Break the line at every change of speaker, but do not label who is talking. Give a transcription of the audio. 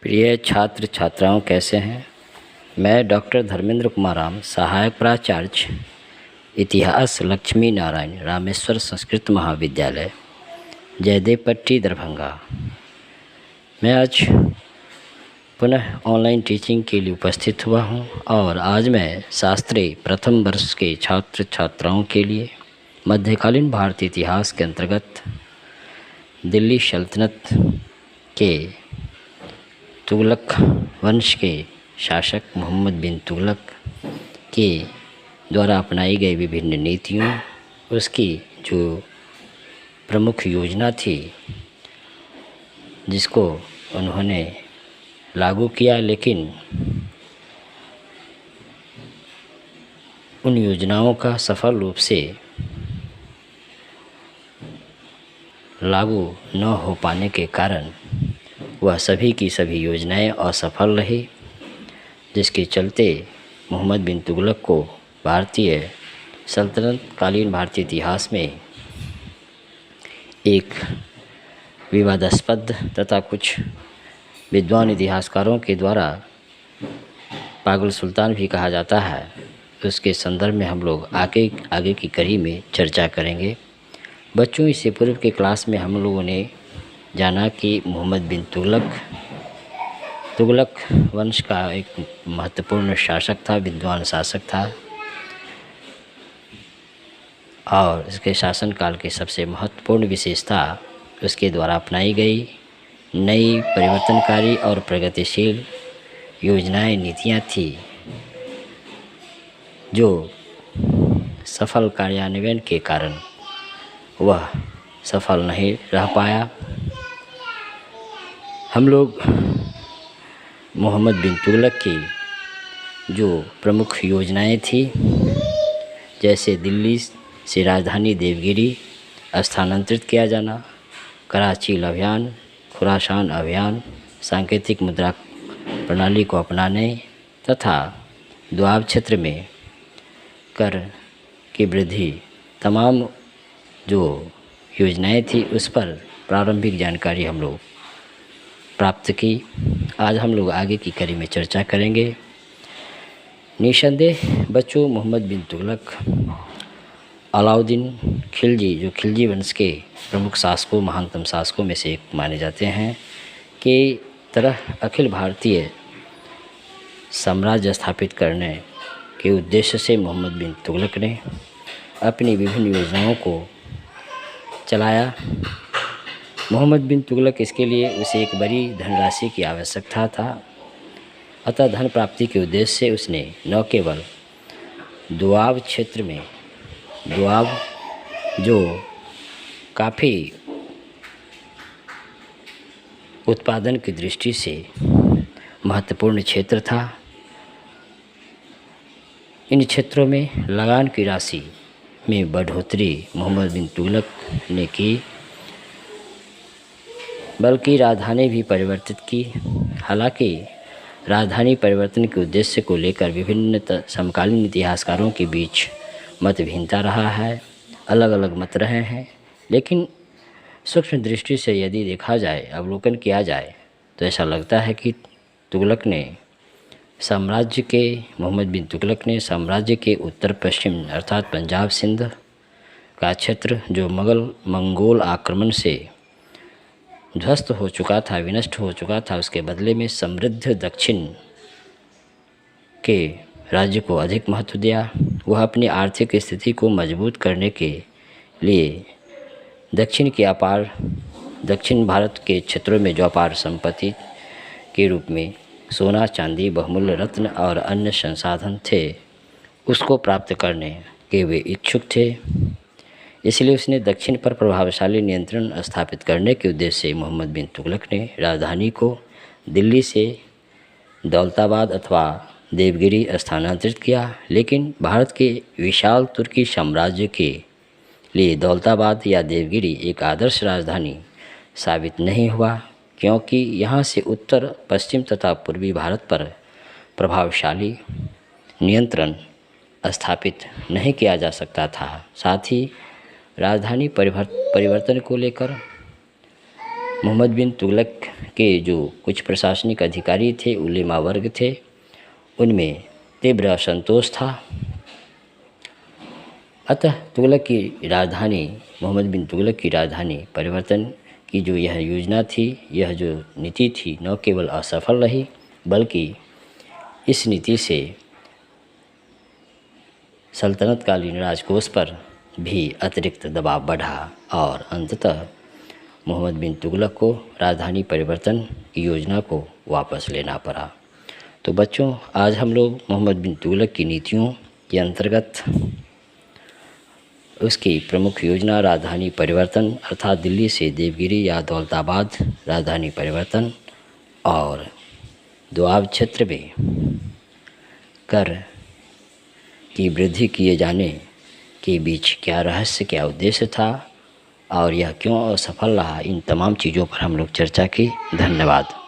प्रिय छात्र छात्राओं, कैसे हैं। मैं डॉक्टर धर्मेंद्र कुमार राम, सहायक प्राचार्य इतिहास, लक्ष्मी नारायण रामेश्वर संस्कृत महाविद्यालय, जयदेव पट्टी, दरभंगा। मैं आज पुनः ऑनलाइन टीचिंग के लिए उपस्थित हुआ हूं और आज मैं शास्त्री प्रथम वर्ष के छात्र छात्राओं के लिए मध्यकालीन भारतीय इतिहास के अंतर्गत दिल्ली सल्तनत के तुगलक वंश के शासक मोहम्मद बिन तुगलक के द्वारा अपनाई गई विभिन्न नीतियों, उसकी जो प्रमुख योजना थी जिसको उन्होंने लागू किया, लेकिन उन योजनाओं का सफल रूप से लागू न हो पाने के कारण वह सभी की सभी योजनाएं असफल रही, जिसके चलते मोहम्मद बिन तुगलक को भारतीय सल्तनत कालीन भारतीय इतिहास में एक विवादास्पद तथा कुछ विद्वान इतिहासकारों के द्वारा पागल सुल्तान भी कहा जाता है। उसके संदर्भ में हम लोग आगे की कड़ी में चर्चा करेंगे। बच्चों, इससे पूर्व के क्लास में हम लोगों ने जाना कि मोहम्मद बिन तुगलक वंश का एक महत्वपूर्ण शासक था, विद्वान शासक था, और इसके शासनकाल की सबसे महत्वपूर्ण विशेषता उसके द्वारा अपनाई गई नई परिवर्तनकारी और प्रगतिशील योजनाएं, नीतियां थी, जो सफल कार्यान्वयन के कारण वह सफल नहीं रह पाया। हम लोग मोहम्मद बिन तुगलक की जो प्रमुख योजनाएं थी, जैसे दिल्ली से राजधानी देवगिरी स्थानांतरित किया जाना, कराची अभियान, खुरासान अभियान, सांकेतिक मुद्रा प्रणाली को अपनाने तथा दोआब क्षेत्र में कर की वृद्धि, तमाम जो योजनाएं थी उस पर प्रारंभिक जानकारी हम लोग प्राप्त की। आज हम लोग आगे की कड़ी में चर्चा करेंगे। निसंदेह बच्चों, मोहम्मद बिन तुगलक अलाउद्दीन खिलजी, जो खिलजी वंश के प्रमुख शासकों, महानतम शासकों में से एक माने जाते हैं, के तरह अखिल भारतीय साम्राज्य स्थापित करने के उद्देश्य से मोहम्मद बिन तुगलक ने अपनी विभिन्न योजनाओं को चलाया। मोहम्मद बिन तुगलक, इसके लिए उसे एक बड़ी धनराशि की आवश्यकता था, अतः धन प्राप्ति के उद्देश्य से उसने न केवल दोआब क्षेत्र में, दोआब जो काफ़ी उत्पादन की दृष्टि से महत्वपूर्ण क्षेत्र था, इन क्षेत्रों में लगान की राशि में बढ़ोतरी मोहम्मद बिन तुगलक ने की, बल्कि राजधानी भी परिवर्तित की। हालांकि राजधानी परिवर्तन के उद्देश्य को लेकर विभिन्न समकालीन इतिहासकारों के बीच मतभिन्नता रहा है, अलग अलग मत रहे हैं, लेकिन सूक्ष्म दृष्टि से यदि देखा जाए, अवलोकन किया जाए, तो ऐसा लगता है कि मोहम्मद बिन तुगलक ने साम्राज्य के उत्तर पश्चिम अर्थात पंजाब सिंध का क्षेत्र, जो मंगोल आक्रमण से ध्वस्त हो चुका था, विनष्ट हो चुका था, उसके बदले में समृद्ध दक्षिण के राज्य को अधिक महत्व दिया। वह अपनी आर्थिक स्थिति को मजबूत करने के लिए दक्षिण भारत के क्षेत्रों में जो अपार संपत्ति के रूप में सोना, चांदी, बहुमूल्य रत्न और अन्य संसाधन थे, उसको प्राप्त करने के वे इच्छुक थे। इसलिए उसने दक्षिण पर प्रभावशाली नियंत्रण स्थापित करने के उद्देश्य से मोहम्मद बिन तुगलक ने राजधानी को दिल्ली से दौलताबाद अथवा देवगिरी स्थानांतरित किया, लेकिन भारत के विशाल तुर्की साम्राज्य के लिए दौलताबाद या देवगिरी एक आदर्श राजधानी साबित नहीं हुआ, क्योंकि यहाँ से उत्तर, पश्चिम तथा पूर्वी भारत पर प्रभावशाली नियंत्रण स्थापित नहीं किया जा सकता था। साथ ही राजधानी परिवर्तन को लेकर मोहम्मद बिन तुगलक के जो कुछ प्रशासनिक अधिकारी थे, उलेमा वर्ग थे, उनमें तीव्र असंतोष था। अतः तुगलक की राजधानी, मोहम्मद बिन तुगलक की राजधानी परिवर्तन की जो यह योजना थी, यह जो नीति थी, न केवल असफल रही बल्कि इस नीति से सल्तनतकालीन राजकोष पर भी अतिरिक्त दबाव बढ़ा और अंततः मोहम्मद बिन तुगलक को राजधानी परिवर्तन की योजना को वापस लेना पड़ा। तो बच्चों, आज हम लोग मोहम्मद बिन तुगलक की नीतियों के अंतर्गत उसकी प्रमुख योजना राजधानी परिवर्तन अर्थात दिल्ली से देवगिरी या दौलताबाद राजधानी परिवर्तन और दोआब क्षेत्र में कर की वृद्धि किए जाने के बीच क्या रहस्य, क्या उद्देश्य था और यह क्यों असफल रहा, इन तमाम चीज़ों पर हम लोग चर्चा की। धन्यवाद।